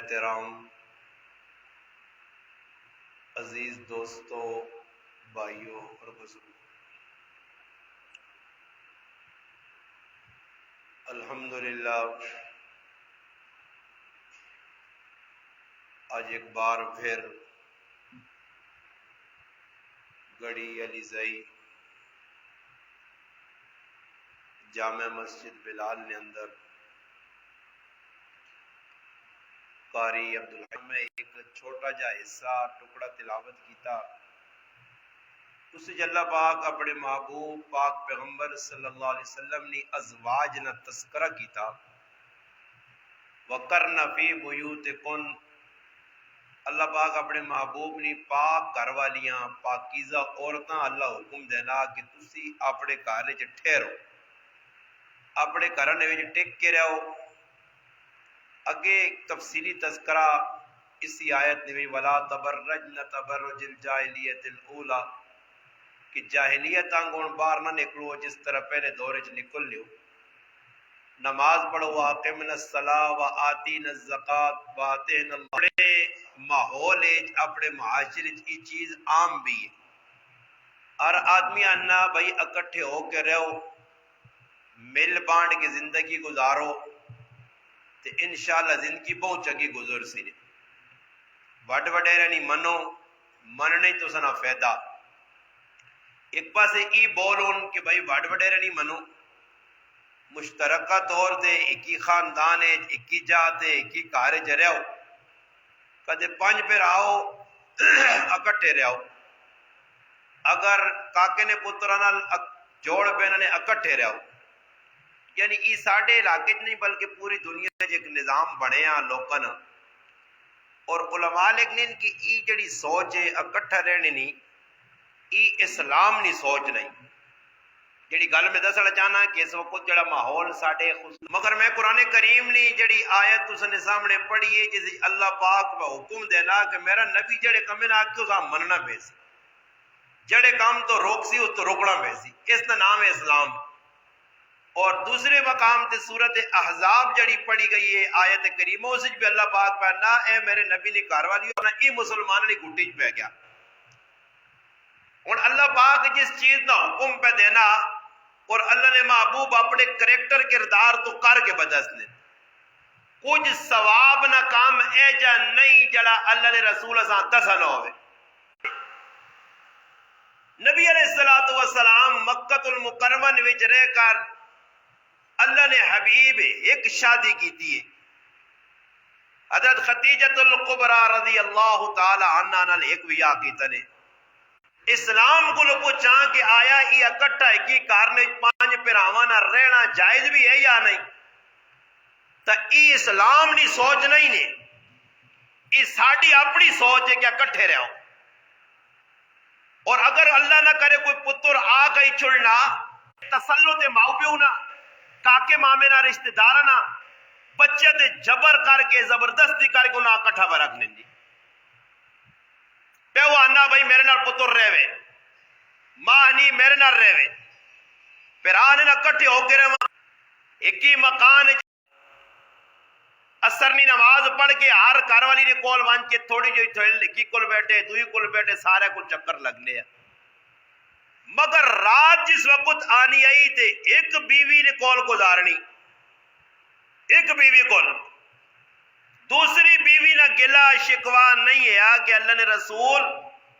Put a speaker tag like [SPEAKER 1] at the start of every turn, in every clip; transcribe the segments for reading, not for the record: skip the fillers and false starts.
[SPEAKER 1] احترام، عزیز دوستوں، بھائیوں اور بزرگوں، الحمدللہ آج ایک بار پھر گڑھی علیزئی جامع مسجد بلال نے اندر قاری عبدالحکیم میں ایک چھوٹا جا حصہ ٹکڑا تلاوت کیتا۔ اس اللہ پاک اپنے محبوب پاک پیغمبر صلی اللہ علیہ وسلم نے ازواج نہ تذکرہ کیتا۔ وَقَرْنَ فِي بُيُوتِكُنَّ، اللہ پاک اپنے محبوب نے پاک گھر والیاں پاکیزہ عورتاں اللہ حکم دینا کہ تسی اپنے گھر وچ ٹھہرو، اپنے گھراں وچ ٹک کے رہو۔ اگے تفصیلی تذکرہ اسی آیت نے وَلَا تَبَرَّجْنَ تَبَرُّجَ الْجَاهِلِيَّةِ الْأُولَىٰ کہ جاہلیت آنگوں باہر نہ نکلو جس طرح پہلے دورے چ نکل لیو۔ نماز پڑھو، وَأَقِمْنَ الصَّلَاةَ وَآتِينَ الزَّكَاةَ وَآتِينَ اللَّهَ۔ اپنے ماحول اپنے معاشرے یہ چیز عام بھی ہے، ہر آدمی آنا بھائی اکٹھے ہو کے رہو، مل بانٹ کے زندگی گزارو تو انشاءاللہ زندگی بہت چنگی گزر سی۔ وڈ وڈیرے نہیں منو، مننے تو سنا فائدہ۔ ایک پاسے ای بولون کہ بھائی وڈ وڈیرے نہیں منو، مشترکہ طور تے ایک ہی خاندان ہے، ایک ہی جات ہے، ایک ہی گھر وچ رہو، کدے پنج پھر آؤ اکٹھے رہو۔ اگر کاکے نے پترا نال جوڑ بہن نے اکٹھے رہو، یعنی یہ ساڈے علاقے نہیں بلکہ پوری دنیا میں ایک نظام بنیا لوکاں، اور علماء لکھنے کہ یہ جڑی سوچ ہے اکٹھا رہنے نہیں، یہ اسلام نہیں سوچ نہیں۔ جڑی گل میں دسنا چاہنا کہ اس وقت جڑا ماحول ساڈے مگر میں قرآن کریم نے جڑی آیت تس نے سامنے پڑھی ہے جس اللہ پاک کا حکم دینا کہ میرا نبی جڑے کم نہ آکے اسا مننا پے سی، جڑے کام تو روک سی اس تو روکنا پے سی، اس کا نام ہے اسلام۔ اور دوسرے مقام تے سورت احزاب جڑی پڑھی گئی ہے آیت کریمہ اس بھی اللہ پاک پہنا اے میرے نبی نے کار والی ہونا یہ مسلمان نے گھٹی پہ گیا۔ اور اللہ پاک جس چیز کا حکم پہ دینا اور اللہ نے محبوب اپنے کریکٹر کردار تو کر کے بدسنے، کچھ ثواب نہ کام اے جا نہیں جڑا اللہ نے رسول اساں دسا نہ ہوئے۔ نبی علیہ السلام مکہ المکرمہ وچ رہ کر اللہ نے حبیب ایک شادی کی تھی، حضرت خدیجۃ الکبریٰ رضی اللہ تعالی عنہ نال ایک ویاہ کیتا نے۔ اسلام کو پوچھاں کہ آیا یہ اکٹھا ایک ہی کارنے پانچ پراواں نہ رہنا جائز بھی ہے یا نہیں، تو یہ اسلام نہیں سوچ نہیں نے، یہ ساڈی اپنی سوچ ہے کہ اکٹھے رہو۔ اور اگر اللہ نہ کرے کوئی پتر آ گئی چھڑنا تسلط ماؤ پیو نہ کاکے مامے نہ رشتہ دار نہ بچے تے جبر کر کے زبردستی کر کے انہیں اکٹھا پر رکھ لیں گی۔ پیو آنا بھائی میرے نال پتر رہوے، ماں نہیں میرے نال رہوے، پھر آنے نہ کٹھے ہو کے رہو ایک ہی مکان اثر نہیں نماز پڑھ کے ہر گھر والی نے کول وان کے تھوڑی جو لکی کول بیٹھے دوئی کول بیٹھے سارے کول چکر لگ لیا۔ مگر رات جس وقت آنی آئی تے ایک بیوی نے کول گزارنی، ایک بیوی کول، دوسری بیوی نہ گلا شکوا نہیں ہے کہ اللہ نے رسول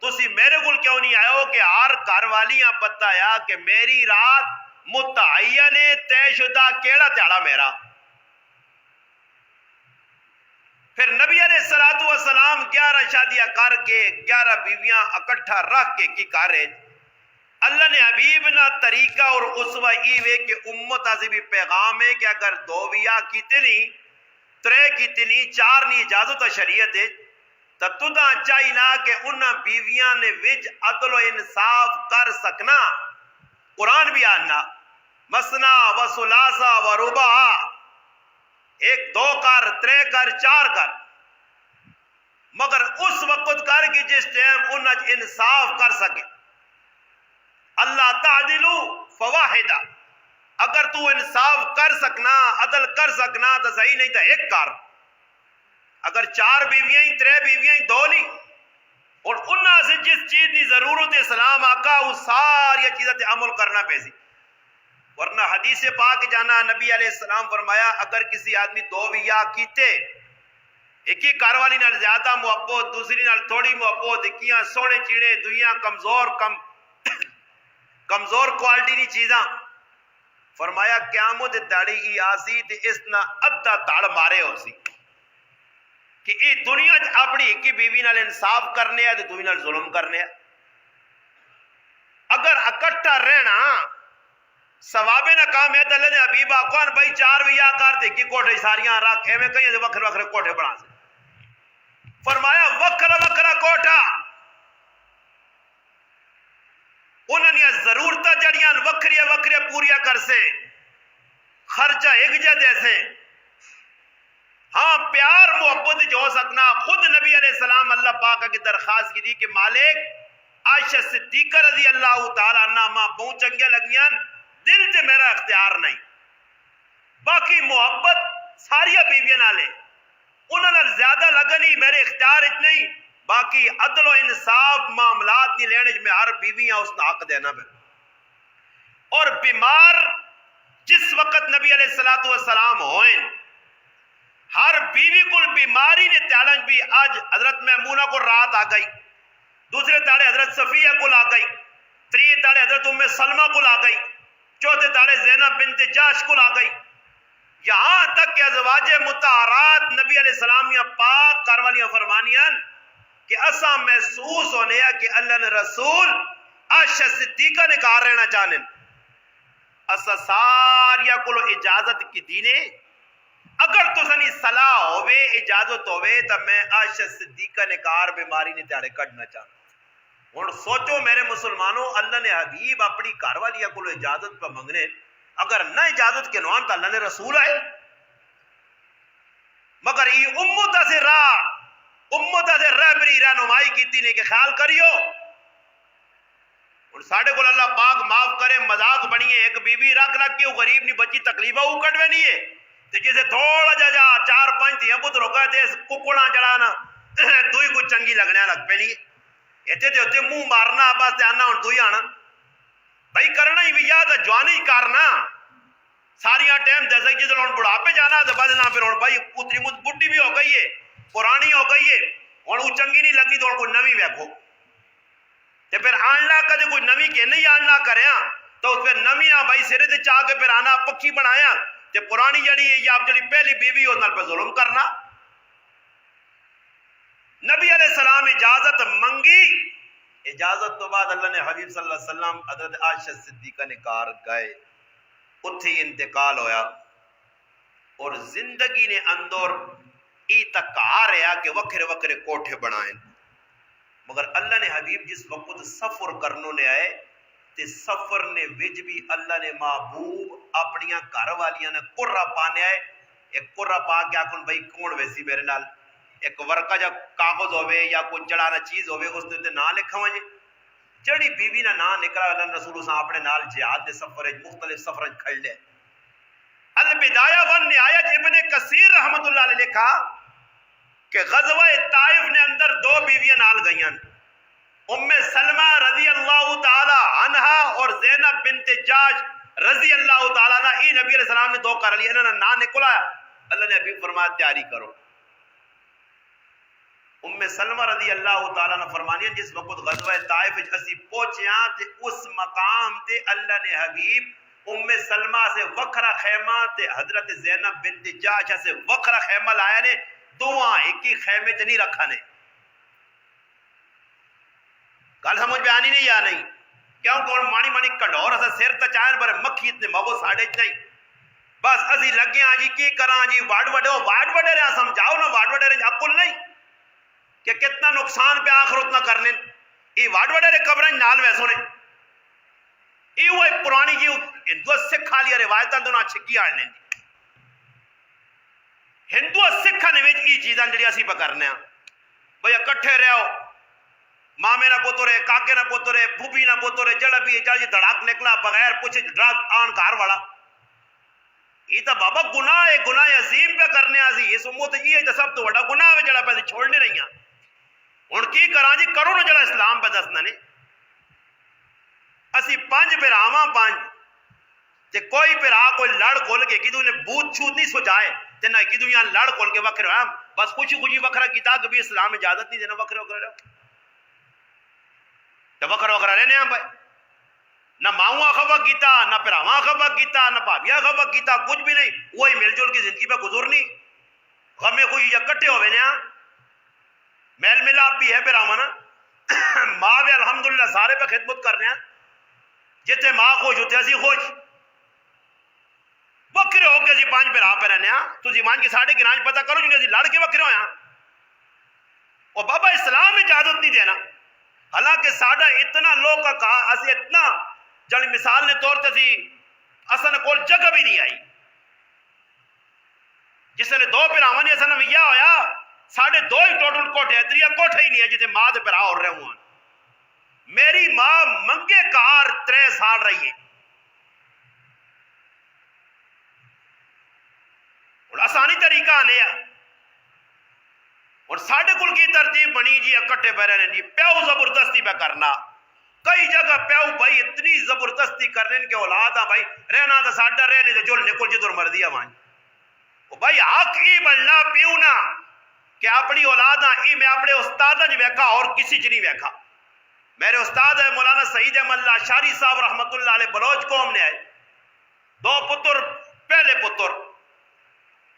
[SPEAKER 1] تسی میرے کول کیوں نہیں آئے ہو کہ ہر گھر والیاں پتہ ہے کہ میری رات متعین طے شدہ کیڑا تیڑا میرا۔ پھر نبی علیہ السلام 11 شادیاں کر کے 11 بیویاں اکٹھا رکھ کے کی کر رہے۔ اللہ نے حبیب نہ طریقہ اور اسوہ ایوے کہ امت سے بھی پیغام ہے کہ اگر 2 بیاہ کیتے نہیں 3 کیتے نہیں 4 نہیں اجازت شریعت ہے تو تدہ چاہی نہ کہ انہاں بیویاں نے وچ عدل و انصاف کر سکنا۔ قرآن بھی آنا مسنا و ثلاثہ و ربع، 1 2 کر 3 کر 4 کر، مگر اس وقت کر کہ جس ٹائم انہاں انصاف کر سکے۔ اللہ تعدلو فواحدہ، اگر تو انصاف کر سکنا عدل کر سکنا تو صحیح، نہیں تو ایک کر۔ اگر 4 بیویاں ہی 3 بیویاں ہی 2 نہیں اور انہاں سے جس چیز کی ضرورت اسلام آقا اس ساری چیزیں تے عمل کرنا پیسی. ورنہ حدیث پاک جانا نبی علیہ السلام فرمایا اگر کسی آدمی 2 بیاہ کیتے ایک ہی گھر والی نال زیادہ محبت دوسری نال تھوڑی محبت ایکیاں سونے چیڑے دویاں کمزور کوالٹی دی چیزاں فرمایا قیامت داڑی ای آسی تے اس نہ ادھا تڑ مارے ہو سی کہ ای دنیا اپنی ایک ہی بیوی نال انصاف کرنے ہے تے دوی نال ظلم کرنے ہے. اگر اکٹھا رہنا ثواب نہ کام ہے تو اللہ نے حبیب آقوان بھائی 4 بیاہ کرتے کی کوٹھے ساریاں رکھ ایویں کہیں سے وکھرے وکھرے کوٹھے بنا سے. فرمایا وکھرا وکھرا کوٹھا انہوں نے ضرورتیں جڑیاں وکھری وکھری پوریا کر سے خرچہ ایک جہ دے سے. ہاں پیار محبت جو ہو سکنا خود نبی علیہ السلام اللہ پاک کی درخواست کی دی کہ مالک عائشہ صدیقہ رضی اللہ تعالیٰ عنہ ماں بہت چنگے لگیاں دل سے میرا اختیار نہیں باقی محبت ساریا بیویاں نالے انہوں نے زیادہ لگنی میرے اختیار نہیں باقی عدل و انصاف معاملات نہیں لینے میں ہر بیویاں اس نے حق دینا پہ. اور بیمار جس وقت نبی علیہ السلام ہوئیں ہر بیوی کو بیماری نے چیلنج بھی آج حضرت میمونہ کو رات آ گئی دوسرے تاڑے حضرت صفیہ کو آ گئی تیسرے تاڑے حضرت ام سلمہ کو آ گئی چوتھے تاڑے زینب بنت جاش کو آ گئی یہاں تک کہ ازواج مطہرات نبی علیہ السلام یا پاک کاروالیاں فرمانیاں کہ اساں محسوس ہونے کہ اللہ نے رسول عائشہ صدیقہ نے کہا رہنا چاہنے اساں ساریا کو اجازت کی دینے اگر تو سنی صلاح ہوئے اجازت ہوئے تو میں عائشہ صدیقہ نے کار بیماری نے تیارے کڑنا چاہنا. اور سوچو میرے مسلمانوں اللہ نے حبیب اپنی کاروالیاں کو اجازت پر منگنے اگر نہ اجازت کے نوان تو اللہ نے رسول آئے مگر یہ امت سے رہبری رہنمائی کیتی نہیں کہ خیال کریو اور ساڑھے کو اللہ پاک معاف کرے مذاق بنیے ایک بی بی رکھ رکھ کے وہ غریب نہیں بچی تکلیفہ وہ کٹوے نہیں ہے تے جسے تھوڑا جا 4-5 دیا پتر ہو گئے تے ککڑا جڑانا دوئی کچھ چنگی لگنے لگ پہ نہیں ایتے تے ہوتے منہ مارنا بس تے آنا ہون دوئی آنا بھائی کرنا ہی بھی یاد ہے جوانی کرنا ساریاں ٹائم جیسے کہ جلون بڑھا پہ جانا تو بعد نہ پھر ہون بھائی پتری مجھ بڑھی بھی ہو گئی ہے پرانی ہو گئی ہے اور وہ چنگی نہیں لگی تو کوئی نوی ویکھو تے پھر آنلا کدے کوئی نوی کے نہیں آنلا کریا تو اس پھر نوی نہ بھائی سرے تے چاہ کے پھر آنا پکی بنایا تے پرانی جڑی ہے یا آپ جڑی پہلی بیوی ہو نال پہ ظلم کرنا. نبی علیہ السلام اجازت منگی اجازت تو بعد اللہ نے حبیب صلی اللہ علیہ وسلم حضرت عائشہ صدیقہ نے کار گئے اتھے ہی انتقال ہویا اور زندگی نے اندر ای تک آ رہا کہ وکھرے وکھرے کوٹھے بنائیں مگر اللہ نے حبیب جس وقت سفر کرنوں نے آئے تے سفر نے وج بھی اللہ نے محبوب اپنیاں گھر والیاں نے قرہ پانے آئے ایک قرہ پا کے آکھن بھائی کون ویسی میرے نال ایک ورقہ جا کاغذ ہوئے یا کوئی چڑھانا چیز ہوئے اس نے نہ لکھا ہوئے جڑی بی بی نہ نکلا اللہ رسول صاحب اپنے نال جہاد دے سفر مختلف سفر کھڑ لے. البدایہ ون نہایت ابن کثیر رحمت اللہ علیہ لکھا کہ غزوہ طائف نے اندر 2 بیویاں نال گئیاں ام سلمہ رضی اللہ تعالی عنہ اور زینب بنت جاش رضی اللہ تعالی عنہ ای نبی علیہ السلام نے 2 کر لیا انہوں نے نہ نکلا اللہ نے حبیب فرمایا تیاری کرو. ام سلمہ رضی اللہ تعالیٰ نے فرمانیا جس وقت غزوہ طائف اسی پہنچیاں تے اس مقام تے اللہ نے حبیب ام سلمہ سے وکھرا خیمہ تے حضرت زینب بنت جاش سے وکھرا خیمہ لایا نے دوہاں ایک ہی خیمے تے نہیں رکھا نے. گل سمجھ میں آنی نہیں یا نہیں کیوں کون مانی مانی کڈور اسا سر تے چاہن پر مکھی اتنے مگو ساڑے نہیں بس اسی لگے ہاں جی کی کراں جی واڈ وڈے رہا سمجھاؤ نا واڈ وڈے رہا عقل نہیں کہ کتنا نقصان پہ آخر اتنا کرنے یہ واڈ وڈے رہے قبریں نال ویسو نے یہ وہ پرانی جی ہندو سکھ آلیا روایتاں دونوں چھکی آنے ہندو سکھا نے وچ یہ چیزاں جڑی اسی پہ کرنے ہیں بھئی اکٹھے رہو مامے نہ پوترے کاکے نہ پوترے بھوبی نہ پوترے جڑا بھی چاہیے دھڑاک نکلا بغیر پوچھے ڈراگ آن کار والا یہ تو بابا گناہ ہے، گناہ عظیم پہ کرنے آزی اس امت یہ ہے سب تو بڑا گناہ ہے جڑا پہ چھوڑنے رہی ہیں ہن کی کراں جی کرو نا جڑا اسلام پہ دسنا نے اسی پانچ بھراواں پانچ تے کوئی بھرا کوئی لڑ کھول کے کدوں نے بوت چھوت نہیں سجائے تے نہ کدوں یہاں لڑ کھول کے وکھرے ہویا بس خوشی خوشی وکھرا کیتا کہ بھی اسلام اجازت نہیں دینا وکھرے وکھرے تے وکھرا وکھرا رہنے ہیں بھائی نہ ماؤں خبا کیتا نہ پراواں خبا کیتا نہ بھابیا خبا کیتا کچھ بھی نہیں وہی مل جل کی زندگی پہ گزرنی غمے خوشی یا کٹھے ہوئے نے میل ملاپ بھی ہے پراواں نا ماں بھی الحمدللہ سارے پہ خدمت کر رہے ہیں جتنے ماں خوش ہوتے اسی خوش وکرے ہو کے اسی پانچ برا پہ رہنے ہیں تو ایمان کی ساڑھے گرانج پتہ کرو جنہیں اسی لڑ کے وکرے ہویا اور بابا اسلام اجازت نہیں دینا حالانکہ ساڑھا اتنا لوگ کا کہا اسی اتنا جڑی مثال نے طور تے سی اصلا کول جگہ بھی نہیں آئی جس نے دو پراواں نے اصلا ویا ہویا ساڑھے دو ہی ٹوٹل کوٹھے دریا کوٹھے ہی نہیں ہے جتے ماں دے پرا ہو رہے ہوں میری ماں منگے کار 3 سال رہی ہے اور آسانی طریقہ آنے اور ساڑھے کل کی ترتیب بنی جی اکٹھے پہ رہنے جی پیو زبردستی پہ کرنا کئی جگہ پیو بھائی اتنی زبردستی کرنے کے اولاد بھائی رہنا تو ساڑھا رہنے تو جو نکل جی تو مر دیا وہاں بھائی حق ہی بلنا پیونا کہ اپنی اولاد ہی میں اپنے استاد نے ویکھا اور کسی چ نہیں ویکھا میرے استاد ہے مولانا سعید احمد اللہ اشاری صاحب رحمت اللہ علیہ بلوچ قوم نے آئے 2 پتر پہلے پتر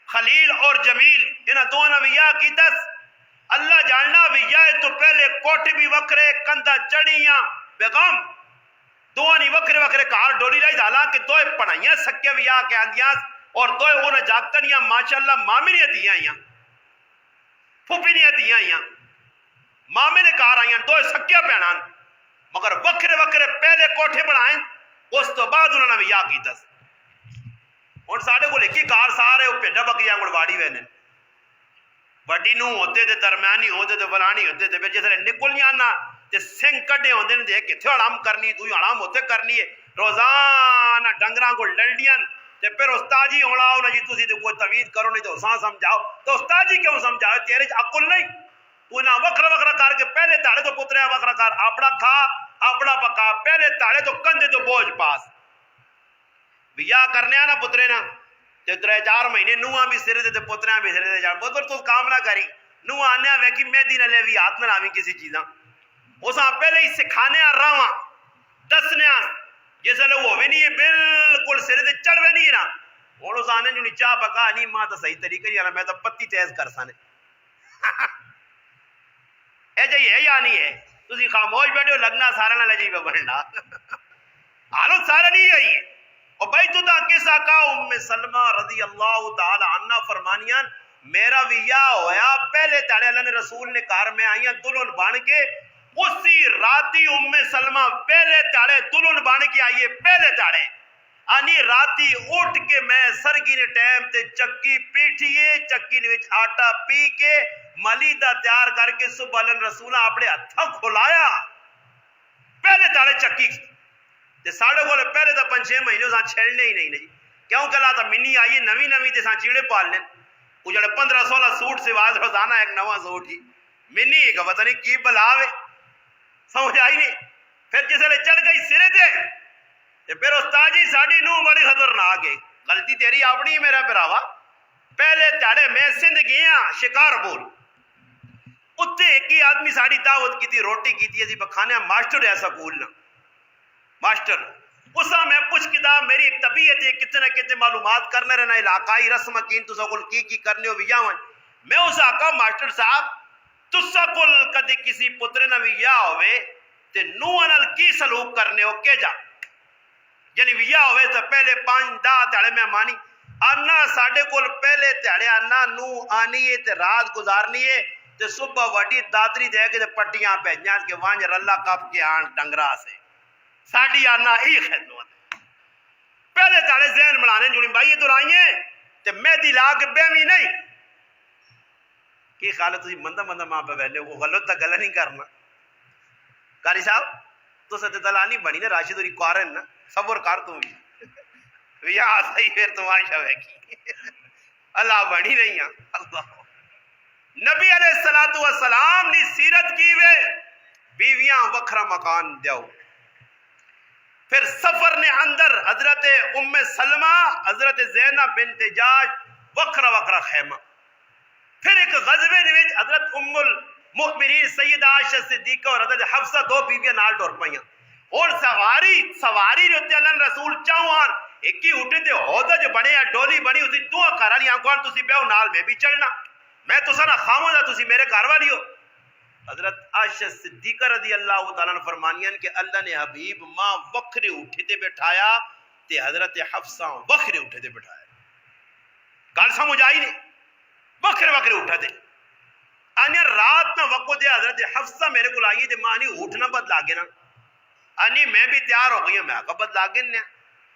[SPEAKER 1] خلیل اور جمیل انہاں دونوں ویا کی 10 اللہ جاننا ویا تو پہلے کوٹھ بھی وکرے کندھا چڑیاں بیگم دوانی وکرے وکرے کار ڈولی رہی حالانکہ 2 پڑھائیاں سکے ویا کے آندیاں اور 2 انہیں جاگتنیاں ماشاءاللہ مامی نے دیا آئیاں پھوپی نے دیا آئیاں مامے نے کار آئیاں 2 سکیاں پہنان مگر وکرے وکرے پہلے کوٹھے بنائیں اس تو بعد انہوں نے بھی یا کی 10 اور ساڑھے کو لکھی کار سارے وہ پیڈا بکیاں گڑواڑی وینے بڑی نو ہوتے تھے درمیانی ہوتے تھے فلانی ہوتے تھے جس نے نکل جانا تے سنگ کڈے ہوندے نے دیکھ کتھے حرام کرنی تو حرام ہوتے کرنی ہے روزانہ ڈنگراں کو لڑڈیاں تے پھر استاد جی ہونا ہونا جی تسی تے کوئی توید کرو نہیں تو اساں سمجھاؤ تو استاد جی کیوں سمجھاؤ تیرے عقل نہیں تو نہ وکھرا وکھرا کر کے پہلے تاڑے تو پترے وکھرا کر اپنا کھا اپنا پکا پہلے تاڑے تو کندھے تو بوجھ پاس بیا کرنے آنا پترے نا تے 3-4 مہینے نوہاں بھی سرے تے پتریاں بھی سرے تے جان پتر تو کام نہ کری نوہ آنے ویکھی مہندی نہ لے بھی ہاتھ نہ لاویں کسی چیزاں اساں پہلے ہی سکھانے راواں دسنے جیسے لوگ ہوئے نہیں ہے بالکل سرے تے چڑھ وے نہیں نا اور اس آنے جو چاہ پکا نہیں ماں تو صحیح طریقے ہی میں تو پتی تیز کر سانے اے جی ہے یا نہیں ہے تسی خاموش بیٹھے ہو لگنا سارا نہ لجی پہ بڑھنا حالت سارا نہیں ہے اور بھائی تو دا کس آقا ام سلمہ رضی اللہ تعالی عنہ فرمانیاں میرا ویا ہویا پہلے تاڑے اللہ نے رسول نے کار میں آئیاں دلہن بان کے اسی راتی ام سلمہ پہلے تاڑے دلہن بان کے آئیے پہلے تاڑے آنی راتی اٹھ کے میں سرگی نے ٹائم تے چکی پیٹھیے چکی نے وچ آٹا پی کے ملیدہ تیار کر کے صبح اللہ رسولہ اپنے ہتھا کھلایا پہلے تاڑے چکی تے ساڑھے کو پہلے تا 5-6 مہینے ساں چھیڑنے ہی نہیں کیوں کہلا تا منی آئیے نوی نوی تے ساں چیڑے پال لیں وہ جڑے 15-16 سوٹ سے واز روزانہ ایک نواں سوٹ ہی منی ایک پتہ نہیں کی بلاوے سمجھ آئی نہیں پھر جسے لے چڑھ گئی سرے تے پھر استاد جی ساڑھی نو بڑی خطرناک ہے غلطی تیری اپنی میرا پراوا پہلے تاڑے میں سندھ گیا شکار بول اتنے ایک ہی آدمی ساڑھی دعوت کی تھی روٹی کی تھی بکھانے ماسٹر ہے سکول ماسٹر اسا میں پوچھ کتاب میری ایک طبیعت ہے کتنے کتنے معلومات کرنے رہنا علاقائی رسم کین تو سکول کی کرنے ہو بھی جاؤں میں اسا آقا ماسٹر صاحب تو سکول کدی کسی پتر نہ بھی یا ہوئے تے نو انل کی سلوک کرنے ہو کے جا یعنی ویا ہوئے تو پہلے 5-10 تاڑے میں مانی آنا ساڑھے کول پہلے تاڑے آنا نو آنی ہے تے رات گزارنی ہے تے صبح وڈی داتری دے کے تے پٹیاں پہ جان کے وانج رلہ کپ کے آن ڈنگرا سے ساڑھی آنا ہی خدمت پہلے تاڑے ذہن بڑھانے جوڑی بھائی ادھر آئیے تے مہدی لا کے بیوی نہیں کی خالت تسی مندہ ماں پہ بیٹھے وہ غلط تا گلہ نہیں کرنا کاری صاحب تو ست دلانی بنی نا راشد اور کارن نا صبر کار تو بھی یا صحیح پھر تماشا ویکھی اللہ بنی نہیں اللہ نبی علیہ السلام دی سیرت کی وے بیویاں وکھرا مکان دیو پھر سفر نے اندر حضرت ام سلمہ حضرت زینب بنت جاش وکھرا وکھرا خیمہ پھر ایک غزوے نے حضرت ام المؤمنین سیدہ عائشہ صدیقہ اور حضرت حفصہ دو بیویاں نال ٹر پائیاں اور سواری رتے اللہ رسول چاہوان ایک ہی اٹھے تے ہودج بنے یا ڈولی بنی اسی دو گھر والی آنکھوان تسی بیو نال میں بھی چلنا میں تو سنا خاموں دا تسی میرے گھر والی ہو حضرت عائشہ صدیقہ رضی اللہ تعالیٰ نے فرمانیاں کہ اللہ نے حبیب ماں وکھرے اٹھے تے بٹھایا تے حضرت حفصہ وکھرے اٹھے تے بٹھایا گل سمجھ آئی نہیں وکھرے وکھرے اٹھا تے آنیا رات نہ وقت دے حضرت حفصہ میرے کو لائیے تے ماں نہیں اٹھنا بدلا گے نا آنی میں بھی تیار ہو گئی ہوں میں آقا بدلا گے نا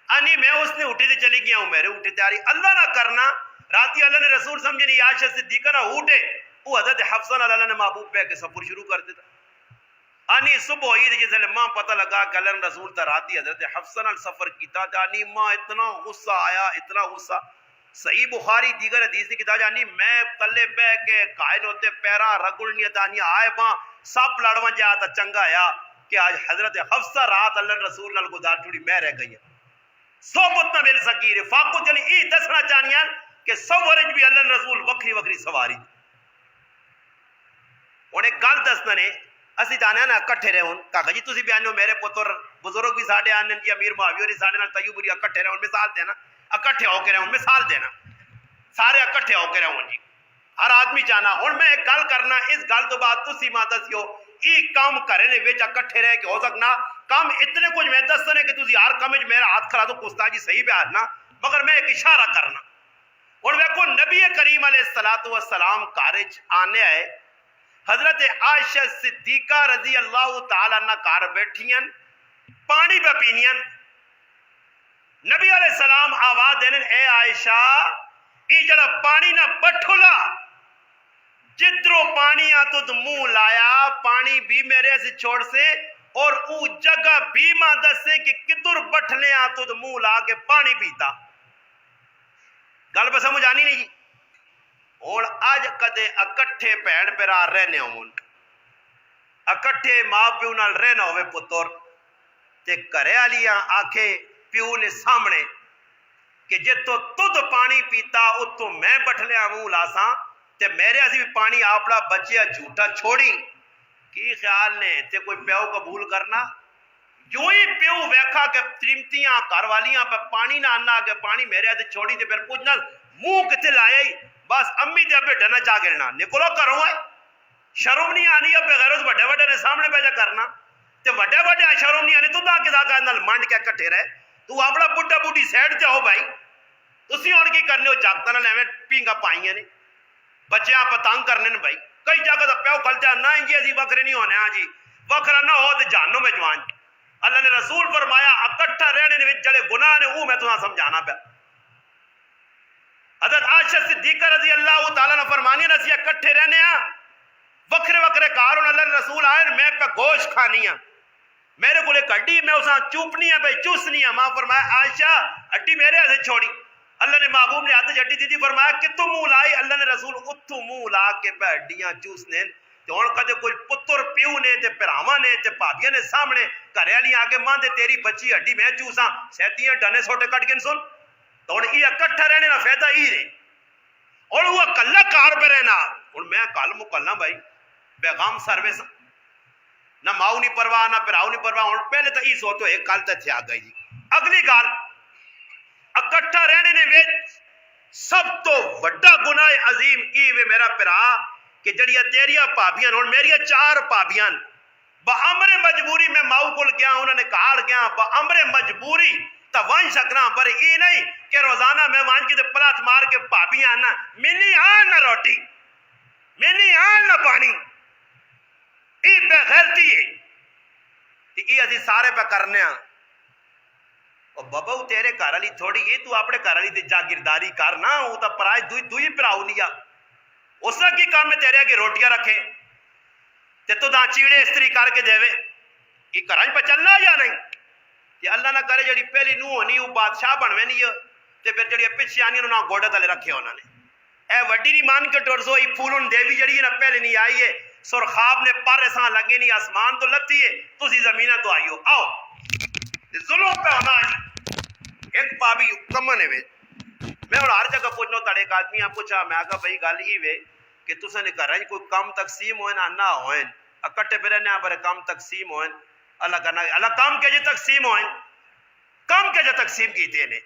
[SPEAKER 1] آنی میں اس نے اٹھے تے چلی گیا ہوں میرے اٹھے تیاری اللہ نہ کرنا راتی اللہ نے رسول سمجھے نہیں عائشہ صدیقہ نہ اٹھے وہ حضرت حفصہ نہ اللہ نے محبوب پہ کے سفر شروع کر دیتا آنی صبح ہوئی تھی جیسے ماں پتہ لگا کہ اللہ نے رسول تا راتی حضرت حفصہ نہ سفر کیتا آنی ماں اتنا غصہ آیا اتنا غصہ صحیح بخاری دیگر حدیث کی کتاب جانی میں کلے بہ کے قائل ہوتے پیرا رگڑنی تانی آئے باں سب لڑواں جاتا چنگا یا کہ آج حضرت حفصہ رات اللہ رسول نال گزار چھوڑی میں رہ گئی صحبت نہ مل سکی رفاقت یعنی ای دسنا چاہنیاں کہ سورج بھی اللہ رسول وکری وکری سواری انہیں گل دسنا نے اسی جانے نا اکٹھے رہے ہوں کہا جی تسی بیان ہو میرے پتر بزرگ بھی ساڑھے آنے جی امیر معاویہ بھی ساڑھے نال طیوب بھی اکٹھے رہے ہوں مثال دینا اکٹھے ہو کے رہے ہوں مثال دینا سارے اکٹھے ہو کے رہے ہوں جی ہر آدمی چاہنا ہوں میں ایک گل کرنا اس گل تو بعد تسی ماں دسیو ای کام کرنے وچ اکٹھے رہ کے ہو سکنا کام اتنے کچھ میں دسنے کہ تسی ہر کام وچ میرا ہاتھ کھلا تو کستا جی صحیح بیان نا مگر میں ایک اشارہ کرنا اور ویکھو نبی کریم علیہ السلام کارج آنے آئے حضرت عائشہ صدیقہ رضی اللہ تعالیٰ عنہ کار بیٹھیاں پانی پہ پینیاں نبی علیہ السلام آواز دینے اے عائشہ ای جڑا پانی نہ بٹھولا جدرو پانی آتو تو منہ لایا پانی بھی میرے سے چھوڑ سے اور او جگہ بھی ماں دسے کہ کدر بٹھلے آتو تو منہ لا کے پانی پیتا گل پہ سمجھ آنی نہیں جی اور آج کدے اکٹھے پیڑ پیرا رہنے ہوں اکٹھے ماں پیو نال رہنا ہوئے پتر تے کرے آلیاں آکھے پیو نے سامنے کہ جے تو تد پانی پیتا اتو میں بٹھلیا منہ لاساں تے میرے اسی بھی پانی آپڑا بچیا جھوٹا چھوڑی کی خیال نے تے کوئی پیو قبول کرنا جو ہی پیو ویکھا کہ تریمتیاں کاروالیاں پہ پانی نہ آنا کہ پانی میرے ہاتھ چھوڑی تے پھر پوچھنا منہ کتے لائے ہی بس امی دے پہ ڈنا چاہ گرنا نکلو کرو ہے شرم نہیں آنی اب غیرت وڈے وڈے نے سامنے پہ جا کرنا تے وڈے وڈے شرم نہیں آنی تو دا کدا کہنا منڈ کے کٹھے رہے تو اپنا بڈھا بڈھی سائڈ تے ہو بھائی تسی ہن کی کرنے ہو جاگتاں نال ایویں پینگا پائیاں نے بچیاں پتنگ کرنے نے بھائی کئی جگہ تے پیو کھلتا نہ جی اسی بکرے نہیں ہونے ہاں جی بکرا نہ ہو تے جہنم میں جوان اللہ نے رسول فرمایا اکٹھا رہنے دے وچ جڑے گناہ نے وہ میں تساں سمجھانا پیا حضرت عائشہ صدیقہ رضی اللہ تعالیٰ نے فرمانی نہ سی اکٹھے رہنے ہاں وکھرے وکھرے کارون اللہ نے رسول آئے میں پہ گوشت کھانی ہاں میرے کو لے کڈی میں اساں چوپنی ہے بھائی چوسنی ہے ماں فرمایا عائشہ اڈی میرے ہاتھ چھوڑی اللہ نے محبوب نے ہاتھ اڈی دیدی فرمایا کہ تو منہ لائی اللہ نے رسول اتھو منہ لا کے پہ ہڈیاں چوسنے تے ہن کدے کوئی پتر پیو نے تے پراواں نے تے بھابیاں نے سامنے گھر والی آ کے ماں دے تیری بچی ہڈی میں چوساں سیتیاں ڈنے سوٹے کٹ کے سن تو ہن یہ اکٹھا رہنے کا فائدہ ہی رہے اور وہ کلا کار پہ رہنا ہن میں کل مکلنا بھائی پیغام سروس نہ ماؤ نہیں پرواہ نہ پراؤ نہیں پرواہ ہوں پہلے تو یہ سوچو ایک گل تے تھیا گئی جی اگلی گل اکٹھا رہنے نے وچ سب تو بڑا گناہ عظیم ای وے میرا پرا کہ جڑیاں تیریاں پابیاں ہن میریاں 4 پابیاں بامر مجبوری میں ماؤ کول گیا انہوں نے کہا گیا بامر مجبوری تا ون سکنا پر ای نہیں کہ روزانہ میں وان کی تے پلات مار کے پابیاں آنا منی آن نہ روٹی منی آن نہ پانی ای بے غیرتی ہے ای اسی سارے پہ کرنے ہاں اور بابا تیرے گھر والی تھوڑی ہے تو اپنے گھر والی تے جاگیرداری کرنا وہ تو پرائے دوئی پراؤ نہیں اس نے کی کام میں تیرے کی روٹیاں رکھے تے تو دا چیڑے استری کر کے دے یہ گھراں پہ چلنا یا نہیں تے اللہ نہ کرے جڑی پہلی نوح ہونی وہ بادشاہ بنوے نہیں تے پھر جڑی پچھے آنی انہوں نے گوڑے تلے رکھے انہوں نے اے وڈی نہیں مان کے ٹرزو ای پھولن دیوی جڑی ہے نا پہلے نہیں آئی ہے سرخاب نے پر ایسا لگے نہیں آسمان تو لگتی ہے تسی زمینہ تو آئیو آؤ ظلم پہ ہونا آئی ایک پابی کمن ہے میں اور ہر جگہ پوچھنا تڑے ایک آدمی آپ پوچھا میں آگا بھائی گال ہی وے کہ تسے نے کہا رہے کوئی کام تقسیم ہوئے نہ ہوئے اکٹھے پہ رہنے آپ کام تقسیم ہوئے اللہ کرنا اللہ کام کے جو تقسیم ہوئے کام کے جو تقسیم کی تھی نے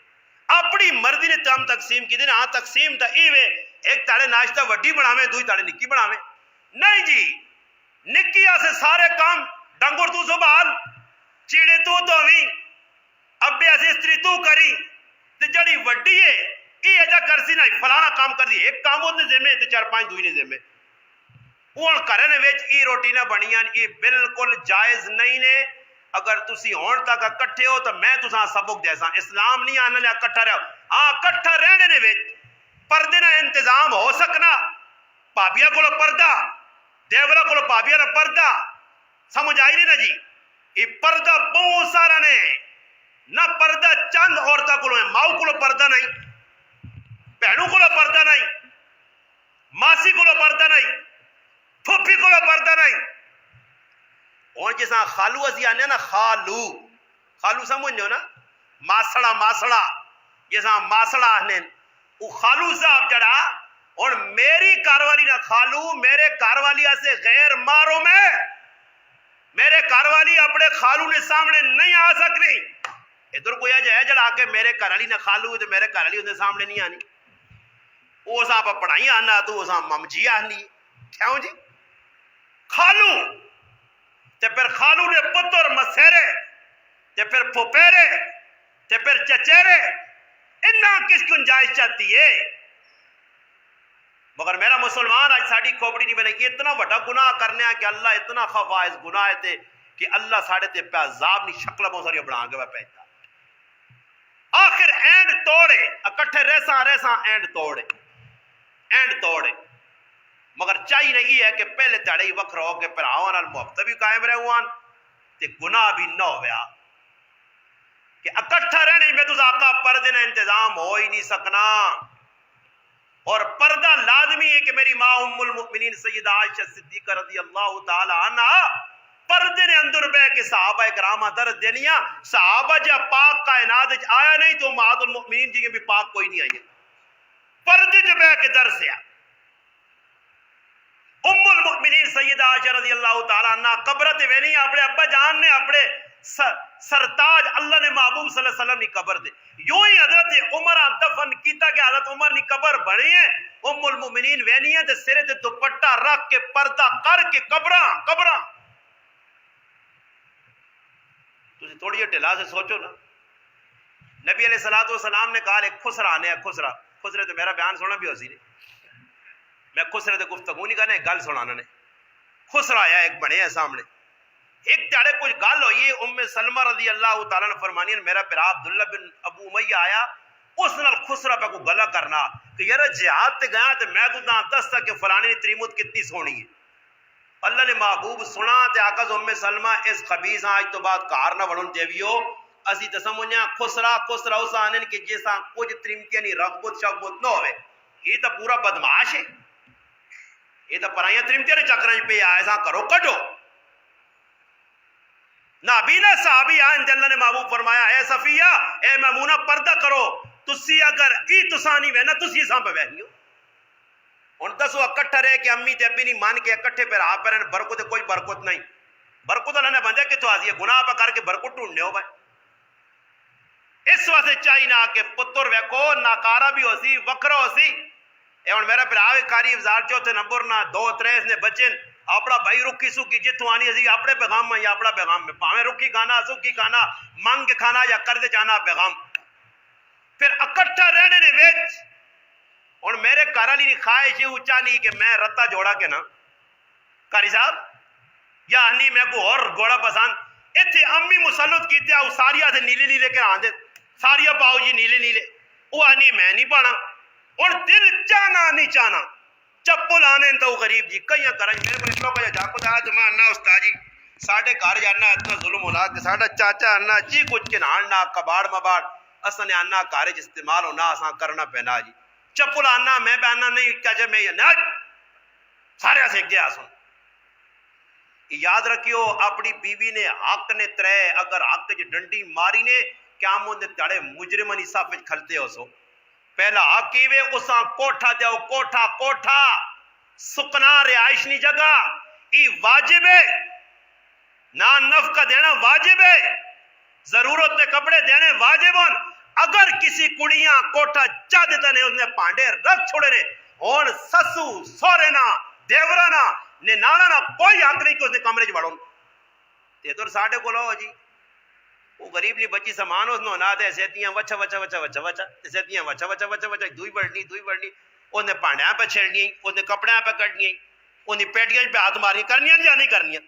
[SPEAKER 1] اپنی مرضی نے کام تقسیم کی تھی ہاں تقسیم تا ای وے ایک تاڑے ناشتہ وڈی بناویں دوئی تاڑے نکی بناویں نہیں جی نکی سے سارے کام ڈنگر تو سنبھال چیڑے تو ہوئی ابے ایسے استری تو کری تے جڑی وڈی ہے ای ایجا کرسی نہ فلانا کام کر دی ایک کام ہوتے ذمہ تے 4-5 دوئی نے ذمہ اون کرنے وچ ای روٹی نہ بنیاں ای بالکل جائز نہیں نے اگر تسی ہون تک اکٹھے ہو تو میں تساں سبق دیساں اسلام نہیں آنے لیا اکٹھا رہو ہاں اکٹھا رہنے نے وچ پردے نہ انتظام ہو سکنا پابیا کو پردہ دیولا کو پابیا نہ پردہ سمجھ آئی نہیں نا جی یہ پردہ بہت سارا نے نہ پردہ چند عورتوں کو ماؤ کو پردہ نہیں بہنوں کو پردہ نہیں ماسی کو پردہ نہیں پھوپھی کو پردہ نہیں اور جیسا خالو ازی آنے نا خالو سمجھو نا ماسڑا جیسا ماسڑا آنے وہ خالو صاحب جڑا اور میری کاروالی نہ خالو میرے کاروالی سے غیر مارو میں میرے کاروالی اپنے خالو نے سامنے نہیں آ سکتی ادھر کوئی ہے جڑا کے میرے کاروالی نہ خالو تو میرے کاروالی ان سامنے نہیں آنی وہ صاحب پڑھائی آنا تو وہ صاحب ممجی آنی کیوں جی خالو تے پھر خالو نے پتر مسیرے تے پھر پھوپیرے تے پھر چچیرے انہاں کس گنجائش چاہتی ہے مگر میرا مسلمان آج ساڑی کھوپڑی نہیں بنے اتنا بڑا گناہ کرنے کہ اللہ اتنا خفا اس گناہ تے کہ اللہ ساڑے تے پہ عذاب نہیں شکل بہت ساری بنا کے پہنتا آخر اینڈ توڑے اکٹھے ریساں اینڈ توڑے مگر چاہیے نہیں ہے کہ پہلے تڑے ہی وقت رہو کہ پھر آوان محبت بھی قائم رہے ہوان تے گناہ بھی نہ ہویا کہ اکٹھا رہنے میں تو آقا پردے نہ انتظام ہو ہی نہیں سکنا اور پردہ لازمی ہے کہ میری ماں ام المؤمنین سیدہ عائشہ صدیقہ رضی اللہ تعالی عنہ پردے نے اندر بے کے صحابہ اکرامہ درد دینیا صحابہ جا پاک کائنات آیا نہیں تو امہات المؤمنین جی کے بھی پاک کوئی نہیں آئی پردے جو بے کے در سے ام المؤمنین سیدہ عائشہ رضی اللہ تعالی عنہ قبرت وینی اپنے ابا جان نے اپنے سرتاج اللہ نے محبوب صلی اللہ علیہ وسلم نے قبر دے یوں ہی حضرت عمر دفن کیتا کہ حضرت عمر نے قبر بڑی ہے ام المؤمنین وینی ہے تے سرے تے دوپٹہ رکھ کے پردہ کر کے قبراں تسی تھوڑی ٹلا سے سوچو نا نبی علیہ الصلوۃ والسلام نے کہا ایک خسرہ آنے خسرے تو میرا بیان سونا بھی ہو سی میں خسرے تے گفتگو نہیں کرنے گل سنانا نے خسرہ آیا ایک بڑے ہیں سامنے ایک تاڑے کچھ گل ہوئی ام سلمہ رضی اللہ تعالیٰ نے فرمانی میرا پیرا عبداللہ بن ابو امیہ آیا اس نال خسرہ پہ کو گلا کرنا کہ یار جہاد تے گیا تے میں تو نہ دستا کہ فلانی نے تریمت کتنی سونی ہے اللہ نے محبوب سنا تے آقا ام سلمہ اس خبیث آج تو بعد کار نہ بڑھن دیویو اسی تے سمجھا خسرہ اس آنن کہ جیسا کچھ تریمتیں نہیں رغبت شغبت نہ ہوئے یہ تو پورا بدماش ہے یہ تو پرائیاں تریمتیں نے چکریں پہ ایسا کرو کٹو نابینا صحابی آئین تے اللہ نے محبوب فرمایا اے صفیہ اے میمونہ پردہ کرو تسی اگر ای تسانی وے نا تسی ساں پہ وہنی ہو ان دسو اکٹھا رہے کہ امی تے ابی نہیں مان کے اکٹھے پہ رہا پہ رہنے برکت کوئی برکت نہیں برکت اللہ نے بندے کہ تو آزی ہے گناہ پہ کر کے برکت ٹھونڈنے ہو بھائی اس واسطے چاہیے نا کہ پتر ویکو ناکارا بھی ہو سی وکرا ہو سی اے ان میرا پھر آوے کاری افزار چوتھے نمبر نا 2-3 نے بچن اپنا بھائی رکی سکی جتوں آنی اسی اپنے پیغام میں یا اپنا پیغام میں پاویں رکی کھانا سکی کھانا مانگ کے کھانا یا کر دے جانا پیغام پھر اکٹھا رہنے نے ویچ اور میرے گھر والی خواہش اونچا نہیں کہ میں رتا جوڑا کے نا کاری صاحب یا نہیں میں کو اور گوڑا پسند اتنے امی مسلط کی تھا ساریا سے نیلے نیلے کے آندے ساریا باؤ جی نیلے وہ آنی میں نہیں پانا اور دل چانا نہیں چانا چپل آنے تو غریب جی کئی کریں میرے کو اتنا کو جا کو دایا تو میں انا استاد جی ساڈے گھر جانا اتنا ظلم ہونا کہ ساڈا چاچا آنا جی کچھ کنان نہ کباڑ مباڑ اساں نے آنا گھر استعمال ہونا اساں کرنا پینا جی چپل آنا میں پہننا نہیں چاچا میں نہ سارے سے گیا سن یاد رکھیو اپنی بیوی نے حق نے ترے اگر حق چ ڈنڈی ماری نے قیامت دے تڑے مجرمانی صف وچ کھلتے ہو سو پہلا حق کیوے اساں کوٹھا دیو کوٹھا کوٹھا سکنا رہائش نی جگہ ای واجب ہے نہ نفقہ دینا واجب ہے ضرورت کے کپڑے دینے واجب ہیں اگر کسی کڑیاں کوٹھا چاہ دیتا نے اس نے پانڈے رکھ چھوڑے نے اور سسو سورے نا دیورا نا نے نانا نا کوئی حق نہیں کہ اس نے کمرے چ بڑھو تے تو ساڈے کول ہو جی وہ غریب نی بچی سامان اس نو نا دے سیتیاں وچا وچا وچا وچا وچا سیتیاں وچا وچا وچا وچا دوئی بڑھنی اس نے پانڈیاں پہ چھیڑنی اس نے کپڑیاں پہ کٹنی اس نے پیٹیاں پہ ہاتھ مارنی کرنیاں یا نہیں کرنیاں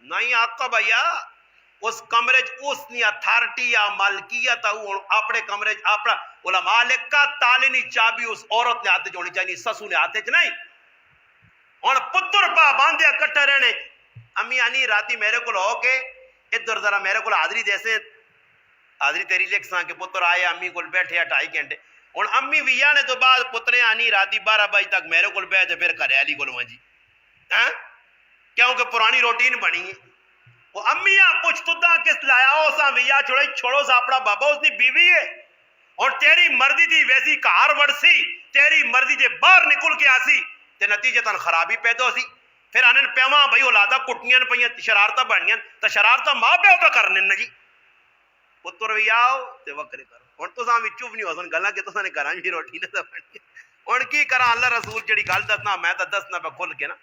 [SPEAKER 1] نہیں آقا بھیا اس کمرے اس نی اتھارٹی یا مالکیت اپنے کمرے اپنا علماء لکھا تالے نی چابی اس عورت نے ہاتھ جوڑنی چاہیے سسو نے ہاتھ چ نہیں ہن پتر پا باندھے کٹھے رہنے امی آنی راتی میرے کو ہو کے ادھر ذرا میرے کو حاضری دیسے حاضری تیری لکھ ساں کہ پتر آئے امی کو بیٹھے 2.5 گھنٹے ہن امی بھی آنے تو بعد پترے آنی راتی 12 بجے تک میرے کو بیٹھے پھر گھر والی کو جی کیونکہ پرانی روٹین بنی ہے وہ امیاں پوچھ تدا کس لایا ہو سا ویا چھوڑو سا اپنا بابا اس کی بیوی ہے اور تیری مرضی دی ویسی کار وڑسی تیری مرضی دے باہر نکل کے آسی تے نتیجے تن خرابی پیدا ہو سی پھر آنے پیواں بھائی اولادا کٹنیاں پہ شرارتاں بننیاں تو شرارتاں ماں پیو پہ کرنے نا جی پتر بھی آؤ تے وکرے کرو ہن تساں وچ چپ نہیں ہو سن گلاں کہ تساں نے گھراں وچ روٹی نہ بننی ہن کی کراں اللہ رسول جڑی گل دسنا میں تو دسنا پہ کھل کے نا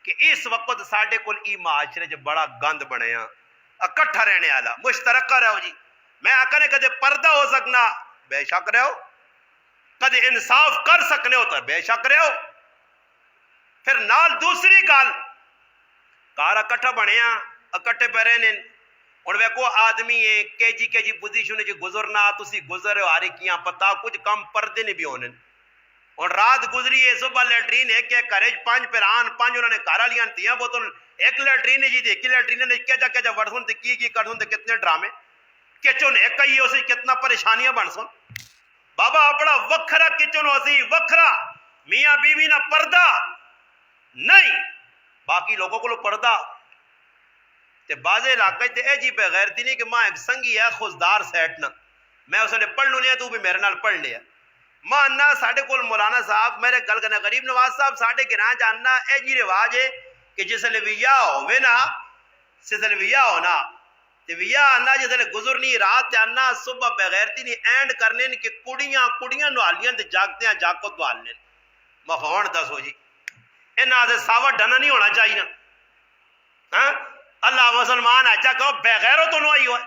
[SPEAKER 1] کہ اس وقت ساڈے کول ای معاشرے چ بڑا گند بنیا اکٹھا رہنے والا مشترکہ رہو جی میں آکھنے کدے پردہ ہو سکنا بے شک رہو کدے انصاف کر سکنے ہو تو بے شک رہو پھر نال دوسری گل کار اکٹھا بنیا اکٹھے پہ رہنے ہن ویکھو آدمی ہے کے جی پوزیشن چ گزرنا تسی گزر ہو ہاری کیاں پتہ کچھ کم پردے نہیں بھی ہونے اور رات گزری ہے صبح لیٹرین ایک کریج 5 پیران 5 انہوں نے کارا لیاں تیاں بوتل ایک لیٹرین جی ایک لیٹرین نے کیا وڑسن تے کی کرسن تے کتنے ڈرامے کچن ایک ہی اسی کتنا پریشانیاں بن سن بابا اپنا وکھرا کچن اسی وکھرا میاں بیوی نہ پردہ نہیں باقی لوگوں کو پردہ تے بعض علاقے تے اے جی بے غیرتی نہیں کہ ماں ایک سنگی ہے خوزدار سیٹ نہ میں اس نے پڑھ لیا تو بھی میرے نال پڑھ لیا ماں انا ساڈے کول مولانا صاحب میرے گل کرنا غریب نواز صاحب ساڈے گراں جاننا اے جی رواج ہے کہ جس لے ویا ہوے نا جس لے ویا ہونا تے ویا انا جس لے گزرنی رات تے انا صبح بغیرتی نہیں اینڈ کرنے کہ کڑیاں نوالیاں تے جاگتے جاگ کو توال لیں مخون دسو جی انہاں دے ساوا ڈنا نہیں ہونا چاہیے نا ہاں اللہ مسلمان اچھا کہو بغیرو تو نوائی ہوئے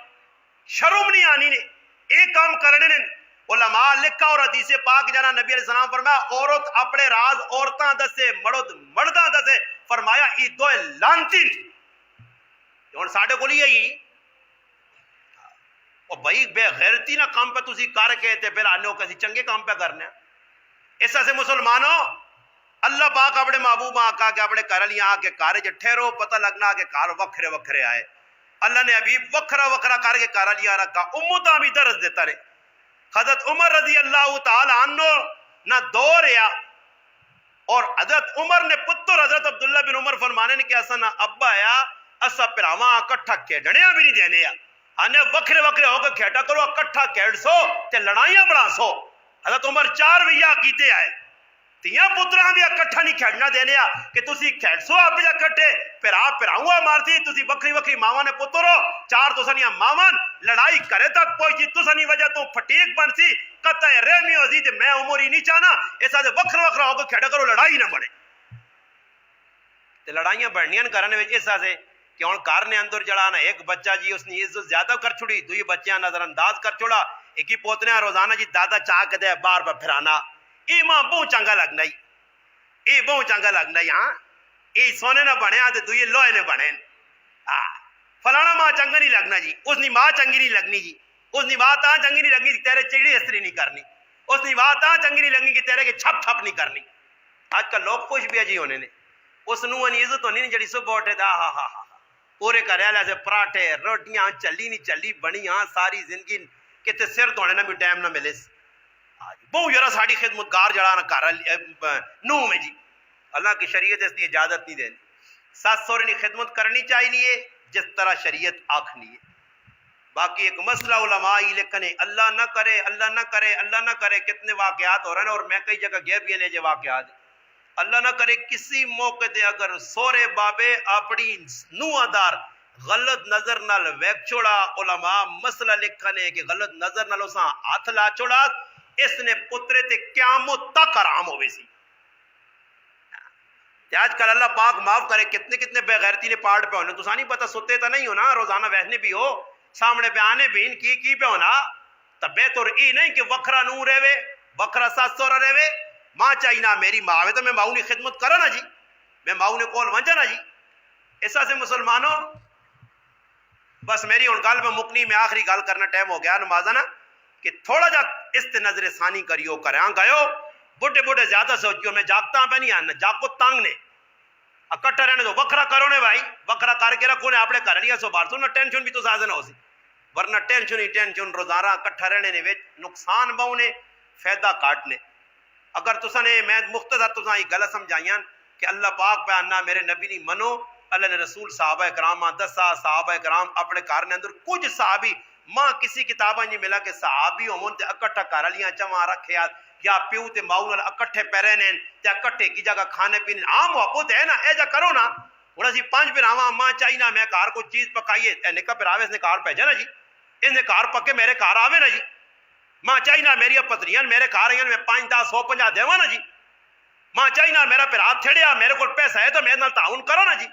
[SPEAKER 1] شرم نہیں آنی نے ایک کام کرنے نے علماء لکھا اور حدیث پاک جانا نبی علیہ السلام فرمایا عورت اپنے راز عورتاں دسے مرد مرداں دسے فرمایا ای دو لانتین ہن ساڈے کول ہی او بھائی بے غیرتی نہ کام پہ تسی کر کے تے پھر آنے کسی چنگے کام پہ کرنے اس سے مسلمانوں اللہ پاک اپنے محبوب آقا کے اپنے گھر لیاں آ کے گھر چ ٹھہرو پتہ لگنا کہ گھر وکھرے وکھرے آئے اللہ نے ابھی وکھرا وکھرا کر کے گھر لیاں رکھا امتاں بھی درس دیتا رہے حضرت عمر رضی اللہ تعالی عنہ نہ دو رہا اور حضرت عمر نے پتر حضرت عبداللہ بن عمر فرمانے نے کہ اسا نہ ابا آیا اسا پراواں اکٹھا کھیڈنیاں بھی نہیں دینے آنے وکھرے وکھرے ہو کے کھیڈا کرو اکٹھا کھیڈ سو تے لڑائیاں بنا سو حضرت عمر 4 ویا کیتے آئے تیاں پتراں بھی اکٹھا نہیں کھیڈنا دینے کہ تسی کھیڈ سو آپ جا کٹھے پھر آپ پراواں مارتی تسی وکھری وکھری ماواں نے پترو 4 تسانیاں ماواں لڑائی کرے تک پہنچی تسانی وجہ تو پھٹیک بن سی قطع رحمی ہوسی تے میں عمر ہی نہیں چاہنا ایسا دے وکھرا وکھرا ہو کے کھیڈا کرو لڑائی نہ بنے تے لڑائیاں بڑھنیاں کرنے وچ ایسا سے کہ ہن گھر نے اندر جڑانا ایک بچہ جی اس نے عزت زیادہ کر چھڑی دوئی بچیاں نظر انداز کر چھوڑا ایک ہی پوتنے روزانہ جی دادا چاہ کے دے بار بار پھرانا اے ماں بہت چنگا لگنا اے بہت چنگا لگنا ہاں اے سونے نہ بنے تے دوئی لوہے نے بنے فلانا ماں چنگا نہیں لگنا جی اس نے ماں چنگی نہیں لگنی جی اس نے ماں تاں چنگی نہیں لگنی تیرے چڑی استری نہیں کرنی اس نے ماں تاں چنگی نہیں لگنی کہ تیرے کے چھپ چھپ نہیں کرنی آج کل لوگ خوش بھی جی ہونے نے اس نو عزت ہونی نہیں جڑی صبح اٹھے دا ہا ہا ہا پورے گھر والے سے پراٹھے روٹیاں چلی نہیں چلی بنیاں ساری زندگی کتے سر دھونے نہ بھی ٹائم نہ ملے بہو یارا ساری خدمت گار جڑا نہ گھر نو میں جی اللہ کی شریعت اس کی اجازت نہیں دینی ساس سورے کی خدمت کرنی چاہیے جس طرح شریعت آکھنی ہے باقی ایک مسئلہ علماء ہی لکھنے اللہ نہ کرے اللہ نہ کرے اللہ نہ کرے کتنے واقعات ہو رہے ہیں اور میں کئی جگہ گیا بھی ہیں جو واقعات اللہ نہ کرے کسی موقع تے اگر سورے بابے اپنی نوہ دار غلط نظر نال ویک چھوڑا علماء مسئلہ لکھنے کہ غلط نظر نال اساں ہاتھ لا چھوڑا اس نے پترے تے قیامت تک حرام ہوئے سی آج کل اللہ پاک معاف کرے کتنے کتنے بے غیرتی نے پارٹ پہ ہونے تو نہیں پتا سوتے تو نہیں ہونا روزانہ ویسنے بھی ہو سامنے پہ آنے بھی ان کی پہ ہونا تب بہتر ای نہیں کہ وکھرا نو رہے وکھرا ساس سورا رہے ماں چاہیے نہ میری ماں ہے تو میں ماؤں نے خدمت کرا نا جی میں ماؤں نے کول ونجا نا جی ایسا سے مسلمانوں بس میری ان گل میں مکنی میں آخری گل کرنا ٹائم ہو گیا نمازہ نا کہ تھوڑا جا است نظر ثانی کریو کریاں گئیو بڑھے بڑھے زیادہ سوچیو میں جاگتا پہ نہیں آنا جاگ کو تانگ نے اکٹھا رہنے دو وکھرا کرو نے بھائی وکھرا کر کے رکھو نے اپنے گھر لیا سو بار تو نہ ٹینشن بھی تو سازہ نہ ہو سی ورنہ ٹینشن ہی ٹینشن روزانہ اکٹھا رہنے نے ویچ نقصان باؤں نے فائدہ کاٹنے اگر تسا نے میں مختصر تسا یہ غلط سمجھائیاں کہ اللہ پاک پہ آنا میرے نبی نہیں منو اللہ نے رسول صحابہ کرام دسا صحابہ کرام اپنے کار نے اندر کچھ صحابی ماں کسی کتاباں جی ملا کہ صحابی ہومن تے اکٹھا کر لیاں چواں رکھیا یا پیو تے ماؤں نال اکٹھے پیرے نے تے اکٹھے کی جگہ کھانے پینے عام محبت ہے نا اے جا کرو نا ہن اسی پانچ بھراواں ماں چاہیے نا میں کار کوئی چیز پکائیے اے نکا پراوے اس نے کار بھیجا نا جی اس نے کار پکے میرے کار آوے نا جی ماں چاہیے نا میری پتریاں میرے کار آئیں میں 5 10 150 دیواں نا جی ماں چاہیے نا میرا پھر ہاتھ چھڑیا میرے کو پیسہ ہے تو میرے نال تعاون کرو نا جی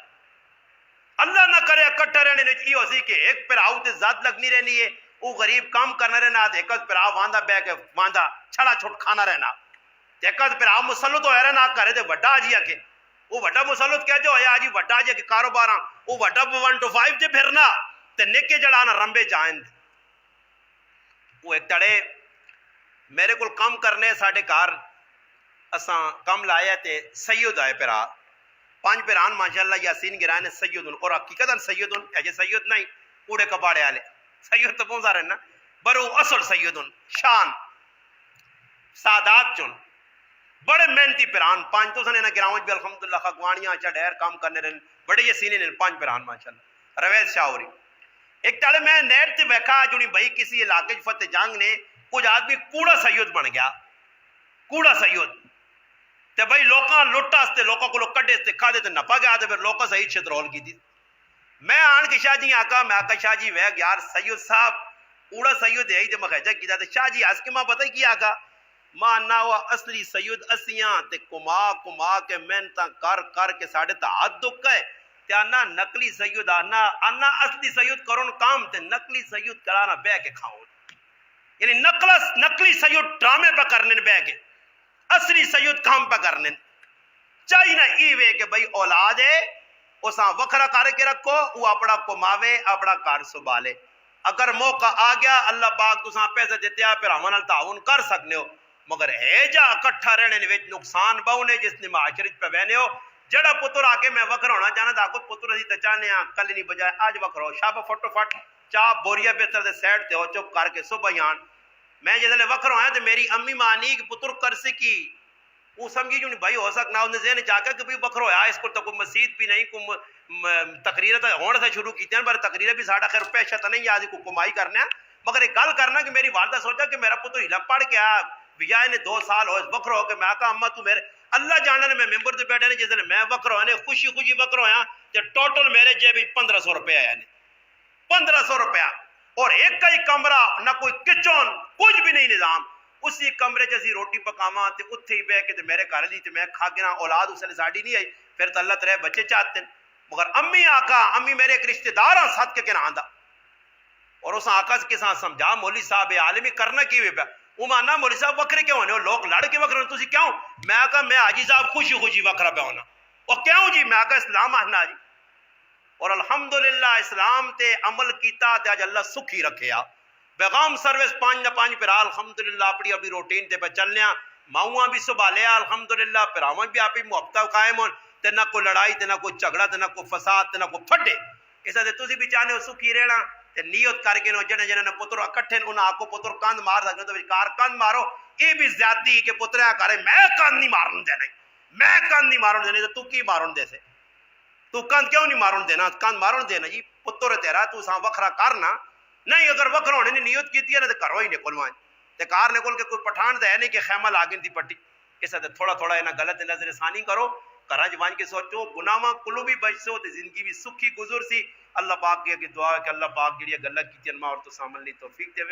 [SPEAKER 1] اللہ نہ کرے اکٹھا رہنے نے یہ ہوسی کہ ایک پراؤ تے ذات لگنی رہنی ہے وہ غریب کام کرنا رہنا تے ایک پراؤ واندا بہ کے واندا چھڑا چھٹ کھانا رہنا تے ایک پراؤ مسلط ہویا رہنا کرے تے وڈا جی کہ وہ وڈا مسلط کہہ جو ہے جی وڈا جی کہ کاروباراں وہ وڈا 1 to 5 تے پھرنا تے نکے جڑانا رمبے چاہیں وہ ایک تڑے میرے کو کام کرنے ساڑھے کار اساں کم لایا تے سید آئے پرا 5 پیران ماشاءاللہ یاسین گرائے سیدن اور حقیقتاً سیدن ایجے سید نہیں کوڑے کپاڑے آلے سید تو پہنچا رہنا برو اصل سیدن شان سادات چن بڑے محنتی پیران 5 تو سنے نا گراؤنج بھی الحمدللہ خگوانیاں اچھا ڈیر کام کرنے رہن بڑے یسینے نے 5 پیران ماشاءاللہ رویز شاوری ایک تالے میں نیٹ تے بیکھا جنہی بھائی کسی علاقے فتح جنگ نے کچھ آدمی کوڑا سید بن گیا کوڑا سید تے بھائی لوکاں لوٹا استے لوکاں کو لوگ کڈے استے کھا دیتے نپا گیا تے پھر لوکاں صحیح چھترول کی تھی میں آن کے شاہ جی آقا میں آقا شاہ جی ویگ یار سید صاحب اوڑا سید ہے ہی تے مخیجہ کی تے شاہ جی آس کے ماں پتہ کی آقا ماں ناوا اصلی سید اسیاں تے کما کے محنتاں کر کے ساڑھے تا حد دکھ گئے تے آنا نقلی سید آنا اصلی سید کرون کام تے نقلی سید کرانا بے کے کھاؤں یعنی نقلی سید ڈرامے پہ کرنے بے کے اصلی سید کام پہ کرنے چاہیے نا ایوے کہ بھئی اولاد ہے اساں وکھرا کر کے رکھو وہ اپنا کماوے اپنا کار سنبھالے اگر موقع آ گیا اللہ پاک تساں پیسے دیتے ہیں پھر ہمارا تعاون کر سکنے ہو مگر ہے جا اکٹھا رہنے وچ نقصان باؤنے جس نے معاشرت پہ بہنے ہو جڑا پتر آ کے میں وکھرا ہونا چاہنا تھا کچھ پتر اسی تے چاہنے ہیں کل نہیں بجائے آج وکھرا ہو شاہ پھٹو پھٹ چاہ بوریا بہتر دے سیڈ تے ہو چپ کر کے صبح یان میں جیسے وکھرا ہویا تو میری امی مانی کہ پتر کر سکی وہ سمجھی جو نہیں بھائی ہو سکنا انہیں ذہن چاہتا کہ وکھرا ہویا اس کو تو کوئی مسجد بھی نہیں کوئی تقریر تو ہونے سے شروع کی پر تقریر بھی ساڑھا خیر پیشہ تو نہیں آدھی کو کمائی کرنا مگر ایک گل کرنا کہ میری والدہ سوچا کہ میرا پتر ہلا پڑھ کے آیا بجائے نے 2 سال ہو وکھرا ہو کے میں آقا اماں تو میرے اللہ جانے نے میں ممبر سے بیٹھے نے جس نے میں وکھرا ہویا خوشی وکھرا ہویا تو ٹوٹل میرے جیب 1500 روپے آیا نے 1500 روپیہ اور ایک کا ہی کمرہ نہ کوئی کچن کچھ بھی نہیں نظام اسی کمرے جیسی روٹی پکاواں تے اتھے ہی بہ کے تے میرے گھر لی تے میں کھا کے نہ اولاد اس نے ساڑی نہیں آئی پھر تو اللہ تیرے بچے چاہتے ہیں مگر امی آقا امی میرے ایک رشتہ دار ہیں ساتھ کے نہ آندا اور اس آقا کے ساتھ سمجھا مولوی صاحب عالمی کرنا کی پہ وہ ماننا مولوی صاحب وکھرے کیوں ہونے لوگ لڑ کے وکھرے ہونے تسی کیوں میں آقا میں حاجی صاحب خوشی وکھرا پہ ہونا اور کیوں جی میں آقا اسلام آنا جی اور الحمدللہ اسلام تے عمل کیتا تے آج اللہ سکھی رکھیا پیغام سروس 5 نہ 5 پھر الحمدللہ اپنی روٹین تے پہ چلنے ماؤں بھی سنبھالیا الحمدللہ پھراواں بھی آپ محبتہ قائم ہون تے نہ کوئی لڑائی تے نہ کوئی جھگڑا تے نہ کوئی فساد تے نہ کوئی پھڈے اس طرح تسی بھی چاہنے ہو سکھی رہنا تے نیت کر کے نو جنے جنے پتر اکٹھے انہاں آکو پتر کند مار سکتے تو کار کند مارو. یہ بھی زیادتی کہ پتریا کرے میں کند نہیں مارن دینا, میں کند نہیں مارن دینا, تو کی مارن دے سے تو کند کیوں نہیں مارن دینا, کند مارن دینا جی پتر تیرا تو ساں وکھرا کرنا نہیں. اگر وکھرا ہونے نے نیت کی نا تو کرو ہی نکل وائیں تے کار نکل کے کوئی پٹھان تو ہے نہیں کہ خیمہ لاگن تھی پٹی. اس طرح تھوڑا تھوڑا انہاں غلط نظر ثانی کرو, کراج وان کے سوچو گناہاں کلو بھی بچ سو تے زندگی بھی سکھی گزر سی. اللہ پاک کی دعا ہے کہ اللہ پاک جڑی گلاں کیتیاں ما اور تو عمل نہیں توفیق دے.